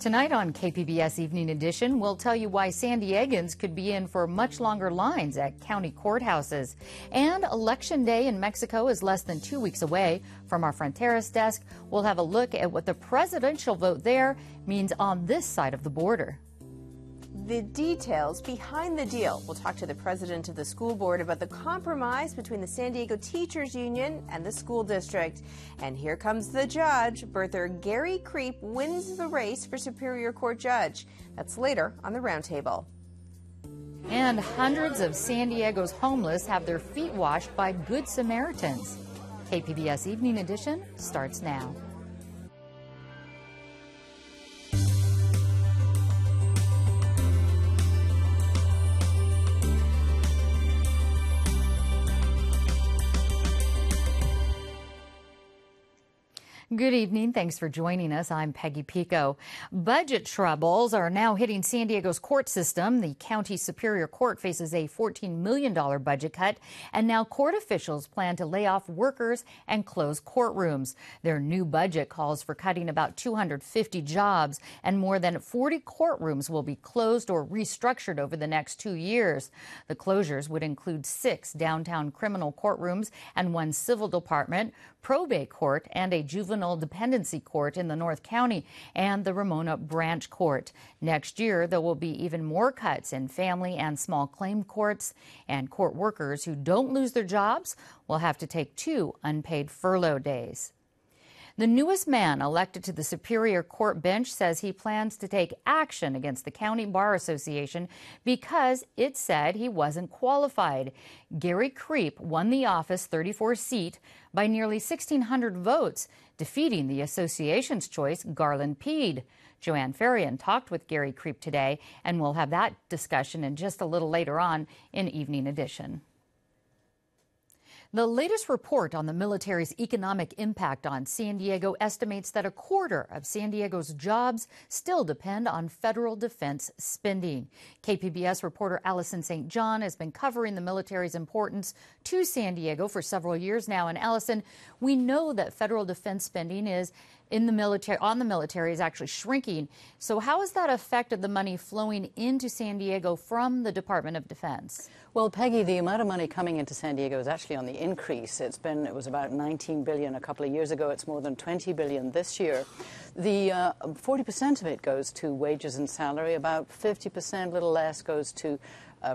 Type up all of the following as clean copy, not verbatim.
Tonight on KPBS Evening Edition, we'll tell you why San Diegans could be in for much longer lines at county courthouses. And Election Day in Mexico is less than 2 weeks away. From our Fronteras desk, we'll have a look at what the presidential vote there means on this side of the border. The details behind the deal. We'll talk to the president of the school board about the compromise between the San Diego Teachers Union and the school district. And here comes the judge. Birther Gary Kreep wins the race for Superior Court judge. That's later on the roundtable. And hundreds of San Diego's homeless have their feet washed by Good Samaritans. KPBS Evening Edition starts now. Good evening. Thanks for joining us. I'm Peggy Pico. Budget troubles are now hitting San Diego's court system. The county Superior Court faces a $14 million budget cut, and now court officials plan to lay off workers and close courtrooms. Their new budget calls for cutting about 250 jobs, and more than 40 courtrooms will be closed or restructured over the next 2 years. The closures would include 6 downtown criminal courtrooms and 1 civil department, probate court, and a juvenile dependency court in the North County, and the Ramona Branch Court. Next year, there will be even more cuts in family and small claim courts, and court workers who don't lose their jobs will have to take 2 unpaid furlough days. The newest man elected to the Superior Court bench says he plans to take action against the County Bar Association because it said he wasn't qualified. Gary Kreep won the office 34th seat by nearly 1,600 votes, defeating the association's choice, Garland Peed. Joanne Farian talked with Gary Kreep today, and we'll have that discussion in just a little later on in Evening Edition. The latest report on the military's economic impact on San Diego estimates that a quarter of San Diego's jobs still depend on federal defense spending. KPBS reporter Allison St. John has been covering the military's importance to San Diego for several years now. And Allison, we know that federal defense spending is in the military is actually shrinking. So how has that affected the money flowing into San Diego from the Department of Defense? Well, Peggy, the amount of money coming into San Diego is actually on the increase. It was about $19 billion a couple of years ago. It's more than $20 billion this year. The 40% of it goes to wages and salary. About 50%, a little less, goes to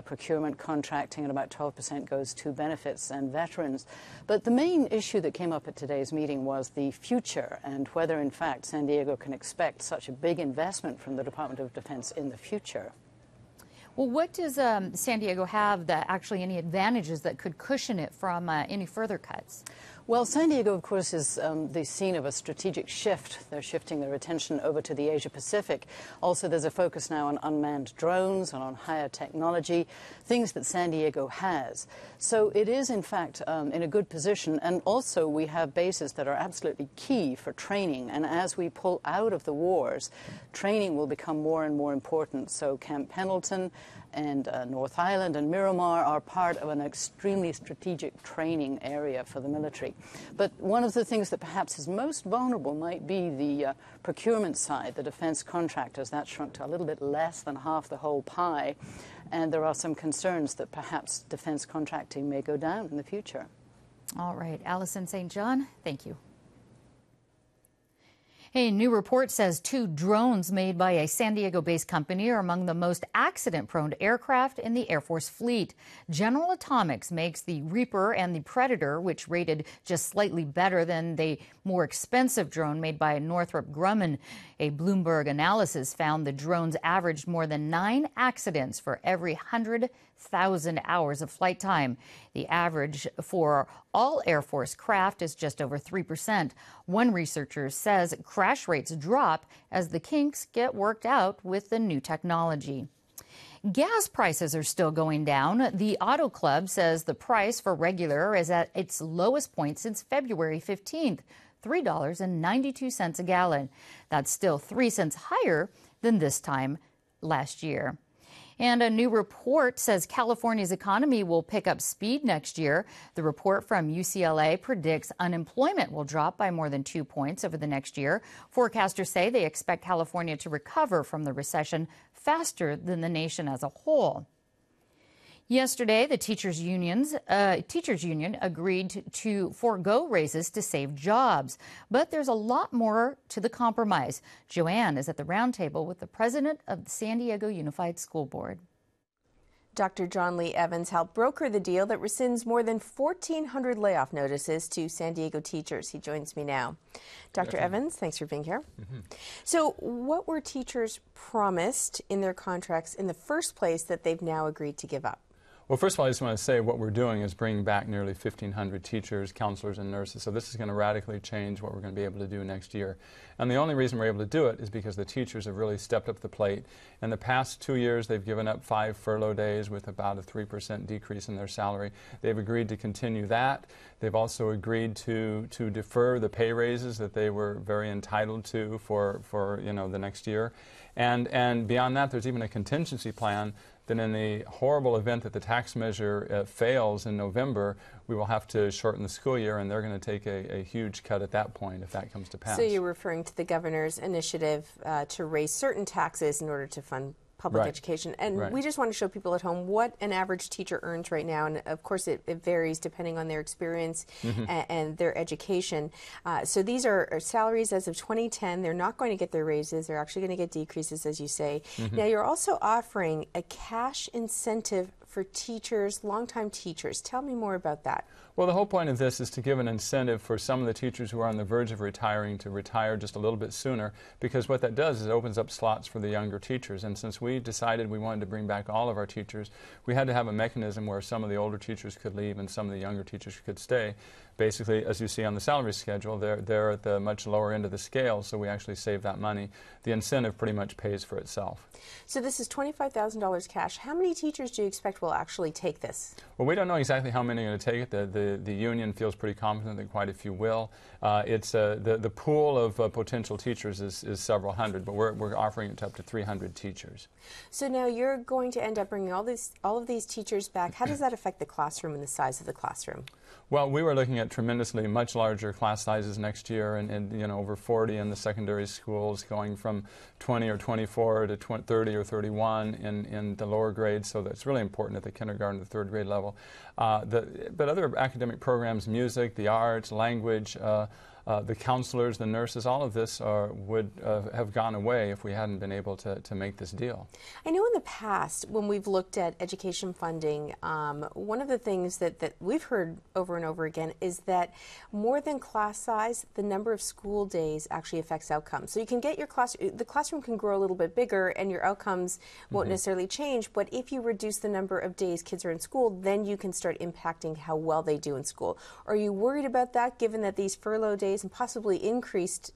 procurement, contracting, and about 12% goes to benefits and veterans. But the main issue that came up at today's meeting was the future and whether, in fact, San Diego can expect such a big investment from the Department of Defense in the future. Well, what does San Diego have that actually any advantages that could cushion it from any further cuts? Well, San Diego, of course, is the scene of a strategic shift. They're shifting their attention over to the Asia-Pacific. Also, there's a focus now on unmanned drones and on higher technology, things that San Diego has. So it is, in fact, in a good position. And also, we have bases that are absolutely key for training. And as we pull out of the wars, training will become more and more important. So Camp Pendleton and North Island and Miramar are part of an extremely strategic training area for the military. But one of the things that perhaps is most vulnerable might be the procurement side, the defense contractors. That shrunk to a little bit less than half the whole pie, and there are some concerns that perhaps defense contracting may go down in the future. All right, Allison St. John, thank you. A new report says 2 drones made by a San Diego-based company are among the most accident-prone aircraft in the Air Force fleet. General Atomics makes the Reaper and the Predator, which rated just slightly better than the more expensive drone made by Northrop Grumman. A Bloomberg analysis found the drones averaged more than 9 accidents for every 100,000 hours of flight time. The average for all Air Force craft is just over 3%. One researcher says crash rates drop as the kinks get worked out with the new technology. Gas prices are still going down. The Auto Club says the price for regular is at its lowest point since February 15th, $3.92 a gallon. That's still 3 cents higher than this time last year. And a new report says California's economy will pick up speed next year. The report from UCLA predicts unemployment will drop by more than 2 points over the next year. Forecasters say they expect California to recover from the recession faster than the nation as a whole. Yesterday, the teachers' union agreed to forego raises to save jobs. But there's a lot more to the compromise. Joanne is at the roundtable with the president of the San Diego Unified School Board. Dr. John Lee Evans helped broker the deal that rescinds more than 1,400 layoff notices to San Diego teachers. He joins me now. Dr. Evans, thanks for being here. So what were teachers promised in their contracts in the first place that they've now agreed to give up? Well, first of all, I just want to say what we're doing is bringing back nearly 1,500 teachers, counselors, and nurses. So this is going to radically change what we're going to be able to do next year. And the only reason we're able to do it is because the teachers have really stepped up to the plate. In the past 2 years, they've given up 5 furlough days with about a 3% decrease in their salary. They've agreed to continue that. They've also agreed to defer the pay raises that they were very entitled to for the next year. And beyond that, there's even a contingency plan that in the horrible event that the tax measure fails in November, we will have to shorten the school year, and they're going to take a huge cut at that point if that comes to pass. So you're referring to the governor's initiative to raise certain taxes in order to fund public education. And we just want to show people at home what an average teacher earns right now. And of course, it varies depending on their experience and their education. So these are salaries as of 2010. They're not going to get their raises. They're actually going to get decreases, as you say. Now, you're also offering a cash incentive for teachers, longtime teachers. Tell me more about that. Well, the whole point of this is to give an incentive for some of the teachers who are on the verge of retiring to retire just a little bit sooner, because what that does is it opens up slots for the younger teachers. And since we decided we wanted to bring back all of our teachers, we had to have a mechanism where some of the older teachers could leave and some of the younger teachers could stay. Basically, as you see on the salary schedule, they're at the much lower end of the scale, so we actually save that money. The incentive pretty much pays for itself. So this is $25,000 cash. How many teachers do you expect will actually take this? Well, we don't know exactly how many are going to take it. The union feels pretty confident that quite a few will. The pool of potential teachers is several hundred, but we're offering it to up to 300 teachers. So now you're going to end up bringing all of these teachers back. How does that affect the classroom and the size of the classroom? Well, we were looking at tremendously much larger class sizes next year, and over 40 in the secondary schools, going from 20 or 24 to 30 or 31 in the lower grades. So that's really important at the kindergarten to third grade level. But other academic programs, music, the arts, language, the counselors, the nurses, all of this would have gone away if we hadn't been able to make this deal. I know in the past, when we've looked at education funding, one of the things that we've heard over and over again is that more than class size, the number of school days actually affects outcomes. So you can get the classroom can grow a little bit bigger and your outcomes won't necessarily change, but if you reduce the number of days kids are in school, then you can start impacting how well they do in school. Are you worried about that, given that these furlough days and possibly increased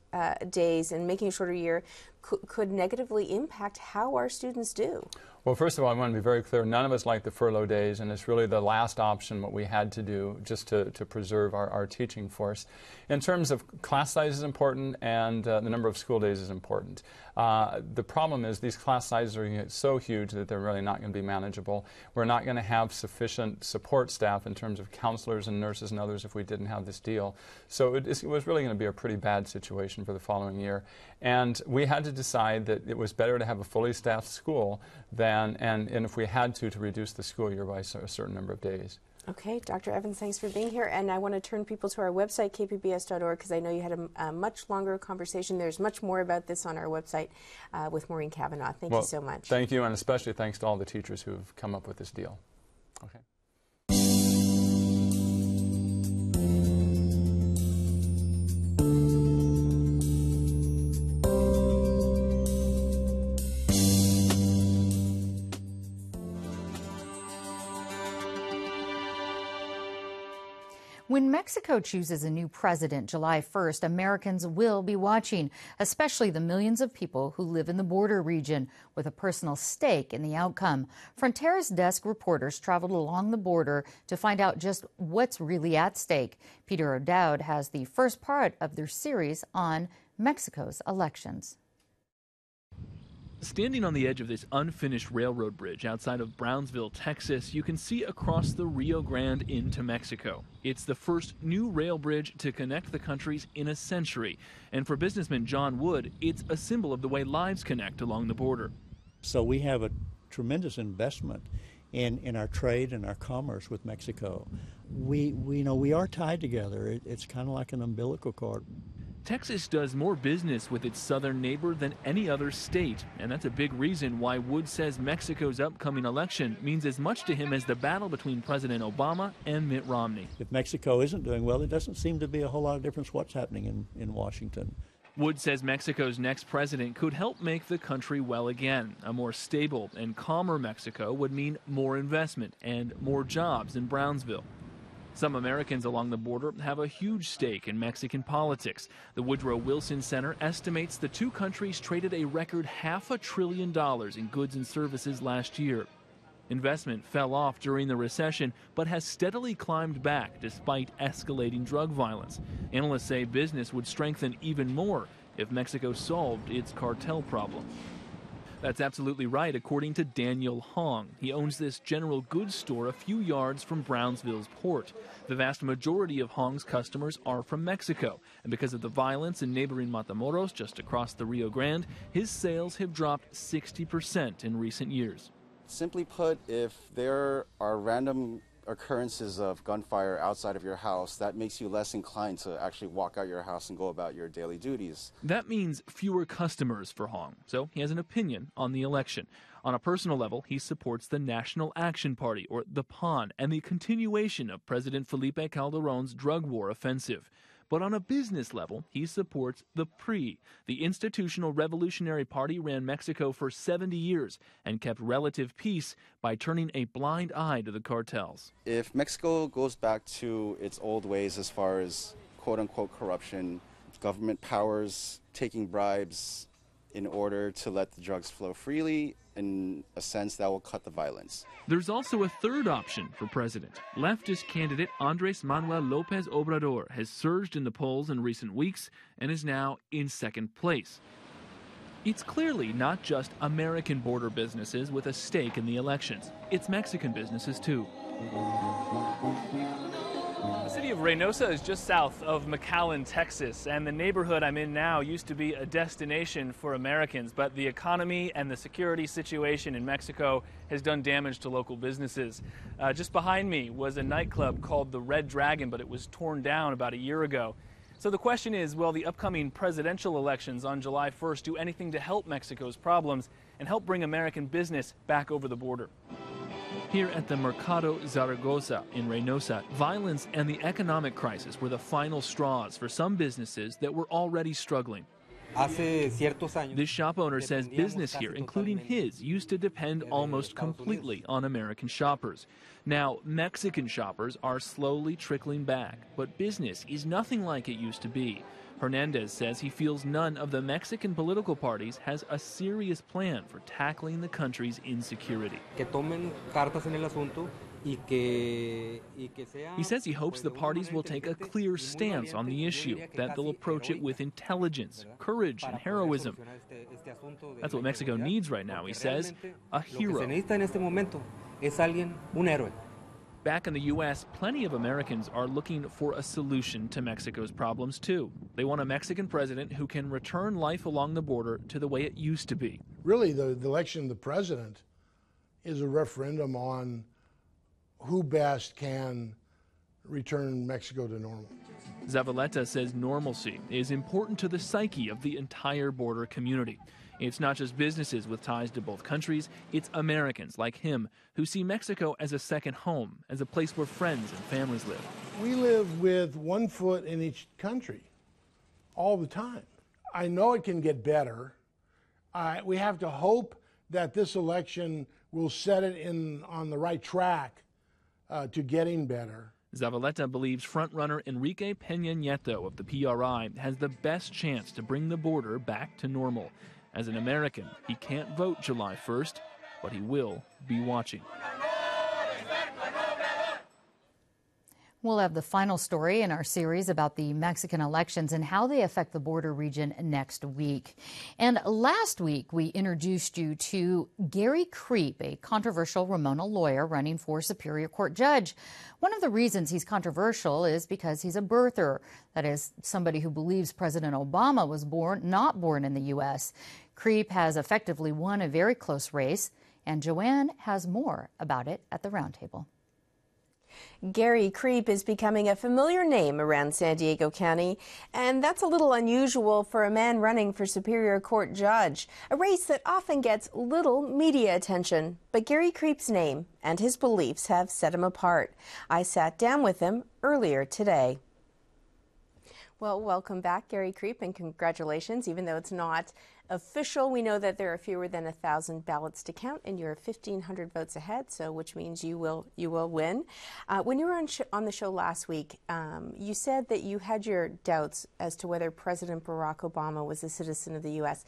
days and making a shorter year could negatively impact how our students do? Well, first of all, I want to be very clear. None of us like the furlough days, and it's really the last option, what we had to do just to preserve our teaching force. In terms of class size is important, and the number of school days is important. The problem is these class sizes are going to get so huge that they're really not going to be manageable. We're not going to have sufficient support staff in terms of counselors and nurses and others if we didn't have this deal. So it was really going to be a pretty bad situation for the following year. And we had to decide that it was better to have a fully staffed school than, and if we had to reduce the school year by a certain number of days. Okay, Dr. Evans, thanks for being here. And I want to turn people to our website, kpbs.org, because I know you had a much longer conversation. There's much more about this on our website with Maureen Cavanaugh. Thank you so much. Thank you, and especially thanks to all the teachers who have come up with this deal. Okay. When Mexico chooses a new president July 1st, Americans will be watching, especially the millions of people who live in the border region with a personal stake in the outcome. Frontera's desk reporters traveled along the border to find out just what's really at stake. Peter O'Dowd has the first part of their series on Mexico's elections. Standing on the edge of this unfinished railroad bridge outside of Brownsville, Texas, you can see across the Rio Grande into Mexico. It's the first new rail bridge to connect the countries in a century. And for businessman John Wood, it's a symbol of the way lives connect along the border. So we have a tremendous investment in our trade and our commerce with Mexico. We are tied together. It's kind of like an umbilical cord. Texas does more business with its southern neighbor than any other state, and that's a big reason why Wood says Mexico's upcoming election means as much to him as the battle between President Obama and Mitt Romney. If Mexico isn't doing well, it doesn't seem to be a whole lot of difference what's happening in Washington. Wood says Mexico's next president could help make the country well again. A more stable and calmer Mexico would mean more investment and more jobs in Brownsville. Some Americans along the border have a huge stake in Mexican politics. The Woodrow Wilson Center estimates the two countries traded a record $500 billion in goods and services last year. Investment fell off during the recession, but has steadily climbed back despite escalating drug violence. Analysts say business would strengthen even more if Mexico solved its cartel problem. That's absolutely right, according to Daniel Hong. He owns this general goods store a few yards from Brownsville's port. The vast majority of Hong's customers are from Mexico, and because of the violence in neighboring Matamoros just across the Rio Grande, his sales have dropped 60% in recent years. Simply put, if there are random occurrences of gunfire outside of your house, that makes you less inclined to actually walk out your house and go about your daily duties. That means fewer customers for Hong, so he has an opinion on the election. On a personal level, he supports the National Action Party, or the PAN, and the continuation of President Felipe Calderón's drug war offensive. But on a business level, he supports the PRI. The Institutional Revolutionary Party ran Mexico for 70 years and kept relative peace by turning a blind eye to the cartels. If Mexico goes back to its old ways as far as quote-unquote corruption, government powers taking bribes in order to let the drugs flow freely, in a sense that will cut the violence. There's also a third option for president. Leftist candidate Andrés Manuel López Obrador has surged in the polls in recent weeks and is now in second place. It's clearly not just American border businesses with a stake in the elections. It's Mexican businesses too. The city of Reynosa is just south of McAllen, Texas, and the neighborhood I'm in now used to be a destination for Americans, but the economy and the security situation in Mexico has done damage to local businesses. Just behind me was a nightclub called the Red Dragon, but it was torn down about a year ago. So the question is, will the upcoming presidential elections on July 1st do anything to help Mexico's problems and help bring American business back over the border? Here at the Mercado Zaragoza in Reynosa, violence and the economic crisis were the final straws for some businesses that were already struggling. This shop owner says business here, including his, used to depend almost completely on American shoppers. Now, Mexican shoppers are slowly trickling back, but business is nothing like it used to be. Hernandez says he feels none of the Mexican political parties has a serious plan for tackling the country's insecurity. He says he hopes the parties will take a clear stance on the issue, that they'll approach it with intelligence, courage, and heroism. That's what Mexico needs right now, he says, a hero. Back in the U.S., plenty of Americans are looking for a solution to Mexico's problems, too. They want a Mexican president who can return life along the border to the way it used to be. Really, the election of the president is a referendum on who best can return Mexico to normal. Zavaleta says normalcy is important to the psyche of the entire border community. It's not just businesses with ties to both countries, it's Americans like him who see Mexico as a second home, as a place where friends and families live. We live with one foot in each country all the time. I know it can get better. We have to hope that this election will set it on the right track to getting better. Zavaleta believes frontrunner Enrique Peña Nieto of the PRI has the best chance to bring the border back to normal. As an American, he can't vote July 1st, but he will be watching. We'll have the final story in our series about the Mexican elections and how they affect the border region next week. And last week, we introduced you to Gary Kreep, a controversial Ramona lawyer running for Superior Court judge. One of the reasons he's controversial is because he's a birther. That is, somebody who believes President Obama was not born in the U.S. Kreep has effectively won a very close race, and Joanne has more about it at the roundtable. Gary Kreep is becoming a familiar name around San Diego County, and that's a little unusual for a man running for Superior Court judge, a race that often gets little media attention. But Gary Kreep's name and his beliefs have set him apart. I sat down with him earlier today. Well, welcome back, Gary Kreep, and congratulations. Even though it's not official, we know that there are fewer than 1,000 ballots to count, and you're 1,500 votes ahead, so which means you will win. When you were on the show last week, you said that you had your doubts as to whether President Barack Obama was a citizen of the U.S.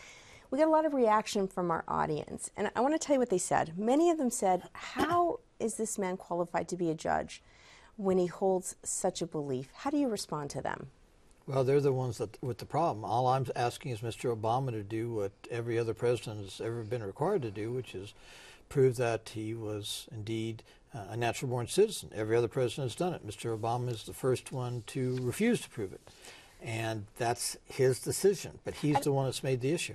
We got a lot of reaction from our audience, and I want to tell you what they said. Many of them said, how is this man qualified to be a judge when he holds such a belief? How do you respond to them? Well, they're the ones that with the problem. All I'm asking is Mr. Obama to do what every other president has ever been required to do, which is prove that he was indeed a natural-born citizen. Every other president has done it. Mr. Obama is the first one to refuse to prove it. And that's his decision, but he's the one that's made the issue.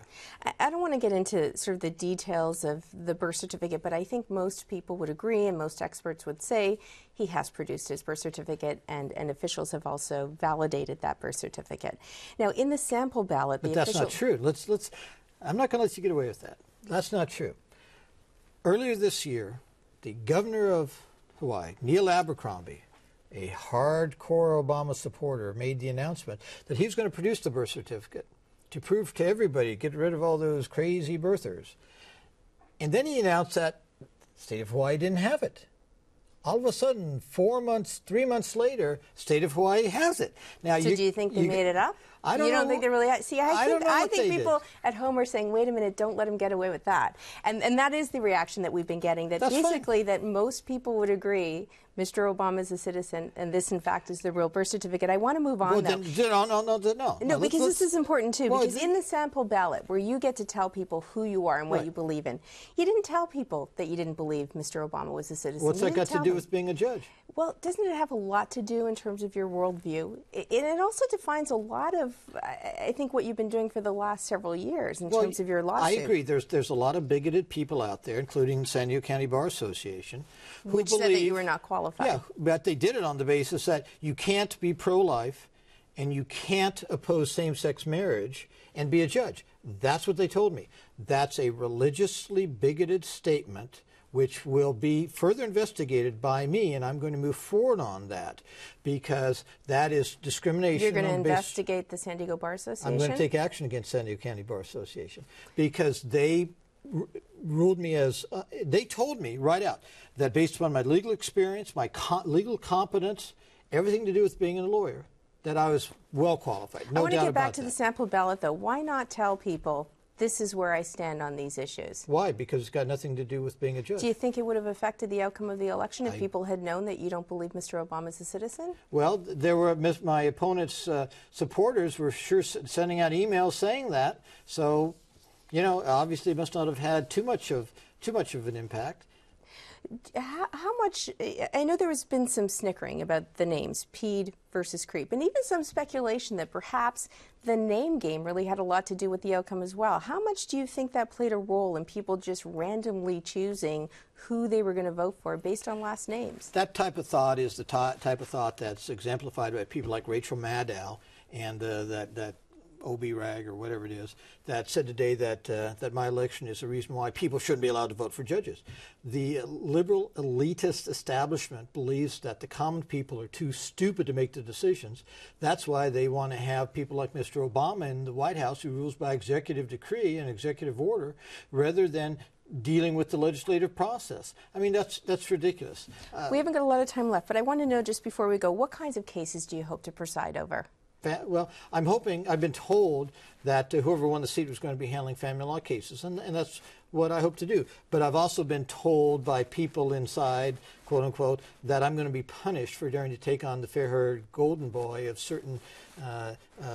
I don't want to get into sort of the details of the birth certificate, but I think most people would agree, and most experts would say, he has produced his birth certificate, and officials have also validated that birth certificate. Now, in the sample ballot, but that's not true. I'm not going to let you get away with that. That's not true. Earlier this year, the governor of Hawaii, Neil Abercrombie, a hardcore Obama supporter, made the announcement that he was going to produce the birth certificate to prove to everybody, get rid of all those crazy birthers. And then he announced that the state of Hawaii didn't have it. All of a sudden, 3 months later, state of Hawaii has it. Now, so do you think they made it up? I don't know. You don't think they really had? See, I think people did. At home are saying, wait a minute, don't let him get away with that. And that is the reaction that we've been getting, that That's basically fine. that most people would agree Mr. Obama is a citizen, and this, in fact, is the real birth certificate. I want to move on, No. No, because this is important, too, well, because in the sample ballot, where you get to tell people who you are and what you believe in, you didn't tell people that you didn't believe Mr. Obama was a citizen. What's that got to do with being a judge? Well, doesn't it have a lot to do in terms of your worldview? It also defines a lot of, I think, what you've been doing for the last several years in terms of your lawsuit. I agree. There's a lot of bigoted people out there, including San Diego County Bar Association, who which said that you were not qualified. Yeah, but they did it on the basis that you can't be pro-life and you can't oppose same-sex marriage and be a judge. That's what they told me. That's a religiously bigoted statement which will be further investigated by me, and I'm going to move forward on that because that is discrimination. You're going to investigate the San Diego Bar Association? I'm going to take action against San Diego County Bar Association because they ruled me as, they told me right out that based upon my legal experience, my legal competence, everything to do with being a lawyer, that I was well qualified. No doubt about that. I want to get back to the sample ballot, though. Why not tell people this is where I stand on these issues? Why? Because it's got nothing to do with being a judge. Do you think it would have affected the outcome of the election if people had known that you don't believe Mr. Obama is a citizen? Well, there were my opponent's supporters were sure sending out emails saying that. So, you know, obviously it must not have had too much of an impact. How much, I know there has been some snickering about the names, Pede versus Kreep, and even some speculation that perhaps the name game really had a lot to do with the outcome as well. How much do you think that played a role in people just randomly choosing who they were going to vote for based on last names? That type of thought is the type of thought that's exemplified by people like Rachel Maddow and that OB-RAG or whatever it is, that said today that my election is the reason why people shouldn't be allowed to vote for judges. The liberal elitist establishment believes that the common people are too stupid to make the decisions. That's why they want to have people like Mr. Obama in the White House who rules by executive decree and executive order rather than dealing with the legislative process. I mean, that's ridiculous. We haven't got a lot of time left, but I want to know just before we go, what kinds of cases do you hope to preside over? well, I'm hoping, I've been told that whoever won the seat was going to be handling family law cases, and that's what I hope to do. But I've also been told by people inside, quote unquote, that I'm going to be punished for daring to take on the fair-haired golden boy of certain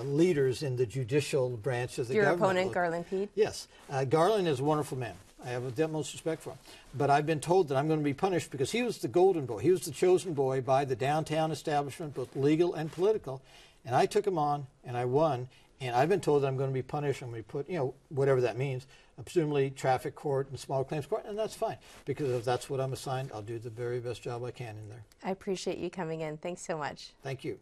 leaders in the judicial branch of the government. Your opponent, Garland Peed? Yes. Garland is a wonderful man. I have the utmost respect for him. But I've been told that I'm going to be punished because he was the golden boy. He was the chosen boy by the downtown establishment, both legal and political. And I took him on, and I won. And I've been told that I'm going to be punished. I'm going to be put, whatever that means, presumably traffic court and small claims court, and that's fine. Because if that's what I'm assigned, I'll do the very best job I can in there. I appreciate you coming in. Thanks so much. Thank you.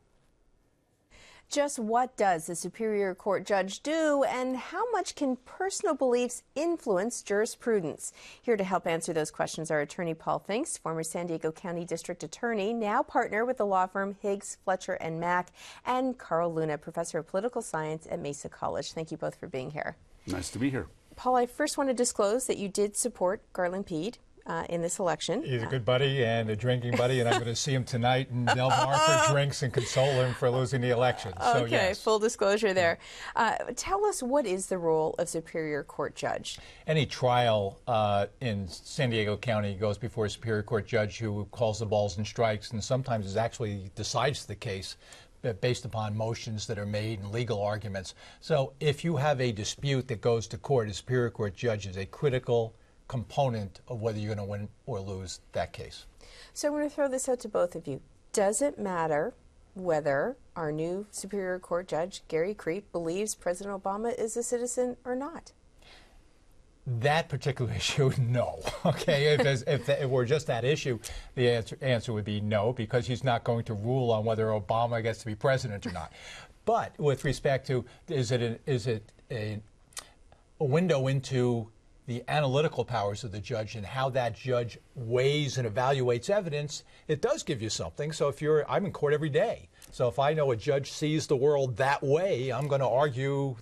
Just what does the Superior Court judge do, and how much can personal beliefs influence jurisprudence? Here to help answer those questions are attorney Paul Finks, former San Diego County District Attorney, now partner with the law firm Higgs, Fletcher & Mack, and Carl Luna, professor of political science at Mesa College. Thank you both for being here. Nice to be here. Paul, I first want to disclose that you did support Garland Peed in this election. He's a good buddy and a drinking buddy, and I'm going to see him tonight in Del Mar for drinks and console him for losing the election. So, okay, yes. Full disclosure there. Tell us, what is the role of Superior Court judge? Any trial in San Diego County goes before a Superior Court judge who calls the balls and strikes, and sometimes is actually decides the case based upon motions that are made and legal arguments. So if you have a dispute that goes to court, a Superior Court judge is a critical component of whether you're going to win or lose that case. So I'm going to throw this out to both of you. Does it matter whether our new Superior Court judge, Gary Kreep, believes President Obama is a citizen or not? That particular issue, no. Okay, if it were just that issue, the answer would be no, because he's not going to rule on whether Obama gets to be president or not. But with respect to, is it a window into the analytical powers of the judge and how that judge weighs and evaluates evidence, it does give you something. So I'm in court every day. So if I know a judge sees the world that way, I'm going to argue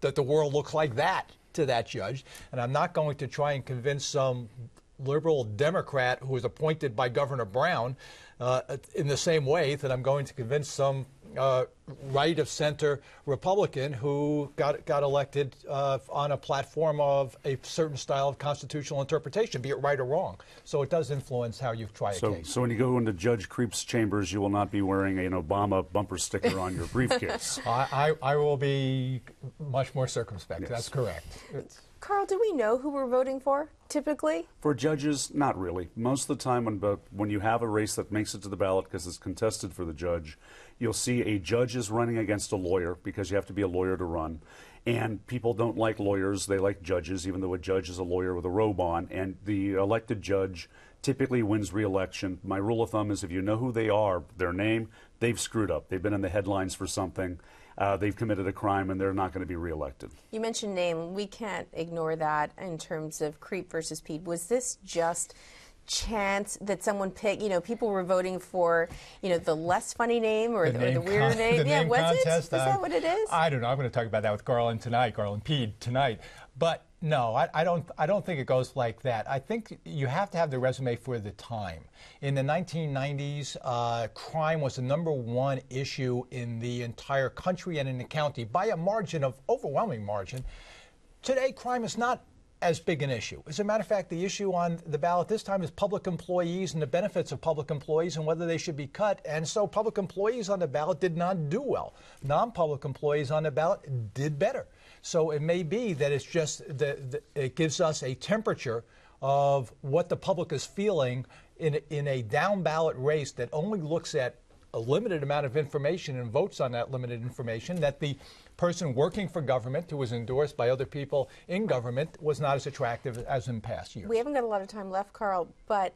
that the world looks like that to that judge. And I'm not going to try and convince some liberal Democrat who was appointed by Governor Brown in the same way that I'm going to convince some right-of-center Republican who got elected on a platform of a certain style of constitutional interpretation, be it right or wrong. So it does influence how you try a case. So when you go into Judge Kreep's chambers, you will not be wearing an Obama bumper sticker on your briefcase. I will be much more circumspect. Yes. That's correct. Carl, do we know who we're voting for, typically? For judges, not really. Most of the time when you have a race that makes it to the ballot because it's contested for the judge, you'll see a judge is running against a lawyer, because you have to be a lawyer to run. And people don't like lawyers, they like judges, even though a judge is a lawyer with a robe on. And the elected judge typically wins re-election. My rule of thumb is if you know who they are, their name, they've screwed up. They've been in the headlines for something. They've committed a crime, and they're not going to be reelected. You mentioned name. We can't ignore that in terms of Kreep versus Peed. Was this just chance that someone picked, people were voting for, the less funny name or the weirder name? Name was contest, it? Is that what it is? I don't know. I'm going to talk about that with Garland Peed tonight. But no, I don't think it goes like that. I think you have to have the resume for the time. In the 1990s, crime was the #1 issue in the entire country and in the county by a margin of overwhelming margin. Today, crime is not as big an issue. As a matter of fact, the issue on the ballot this time is public employees and the benefits of public employees and whether they should be cut. And so public employees on the ballot did not do well. Non-public employees on the ballot did better. So it may be that it's just it gives us a temperature of what the public is feeling in a down ballot race that only looks at a limited amount of information and votes on that limited information, that the person working for government who was endorsed by other people in government was not as attractive as in past years. We haven't got a lot of time left, Carl, but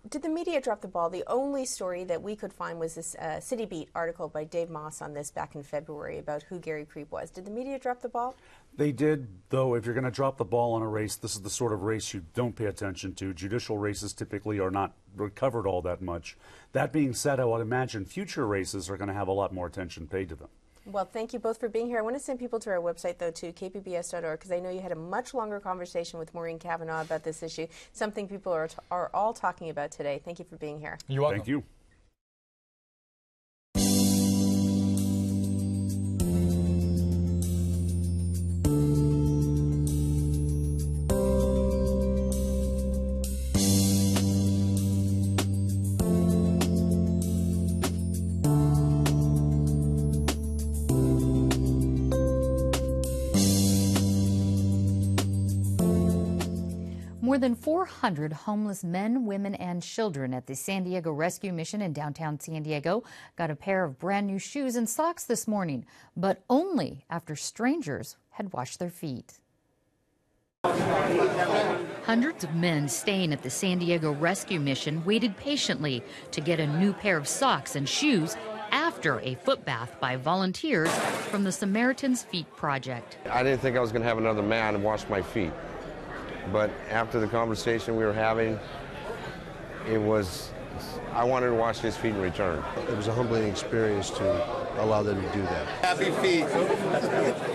did the media drop the ball? The only story that we could find was this City Beat article by Dave Moss on this back in February about who Gary Kreep was. Did the media drop the ball? They did, though. If you're going to drop the ball on a race, this is the sort of race you don't pay attention to. Judicial races typically are not covered all that much. That being said, I would imagine future races are going to have a lot more attention paid to them. Well, thank you both for being here. I want to send people to our website, though, to kpbs.org, because I know you had a much longer conversation with Maureen Cavanaugh about this issue, something people are all talking about today. Thank you for being here. You're welcome. Thank you. More than 400 homeless men, women, and children at the San Diego Rescue Mission in downtown San Diego got a pair of brand new shoes and socks this morning, but only after strangers had washed their feet. Hundreds of men staying at the San Diego Rescue Mission waited patiently to get a new pair of socks and shoes after a foot bath by volunteers from the Samaritan's Feet Project. I didn't think I was going to have another man wash my feet. But after the conversation we were having, I wanted to wash his feet in return. It was a humbling experience to allow them to do that. Happy feet.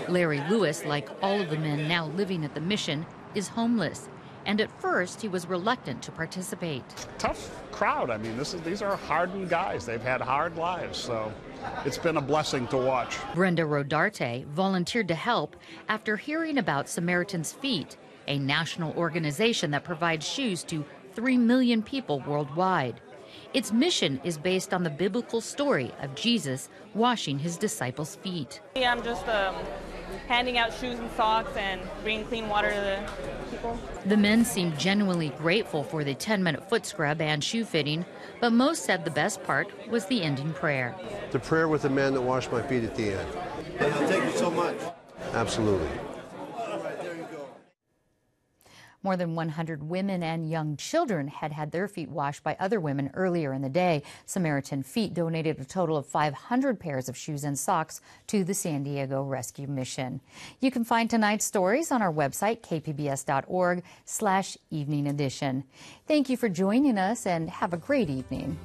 Larry Lewis, like all of the men now living at the mission, is homeless. And at first, he was reluctant to participate. Tough crowd. I mean, these are hardened guys. They've had hard lives, so it's been a blessing to watch. Brenda Rodarte volunteered to help after hearing about Samaritan's Feet, a national organization that provides shoes to 3 million people worldwide. Its mission is based on the biblical story of Jesus washing his disciples' feet. I'm just handing out shoes and socks and bringing clean water to the people. The men seemed genuinely grateful for the 10-minute foot scrub and shoe fitting, but most said the best part was the ending prayer. The prayer with the man that washed my feet at the end. Thank you so much. Absolutely. More than 100 women and young children had had their feet washed by other women earlier in the day. Samaritan Feet donated a total of 500 pairs of shoes and socks to the San Diego Rescue Mission. You can find tonight's stories on our website, kpbs.org/evening edition. Thank you for joining us and have a great evening.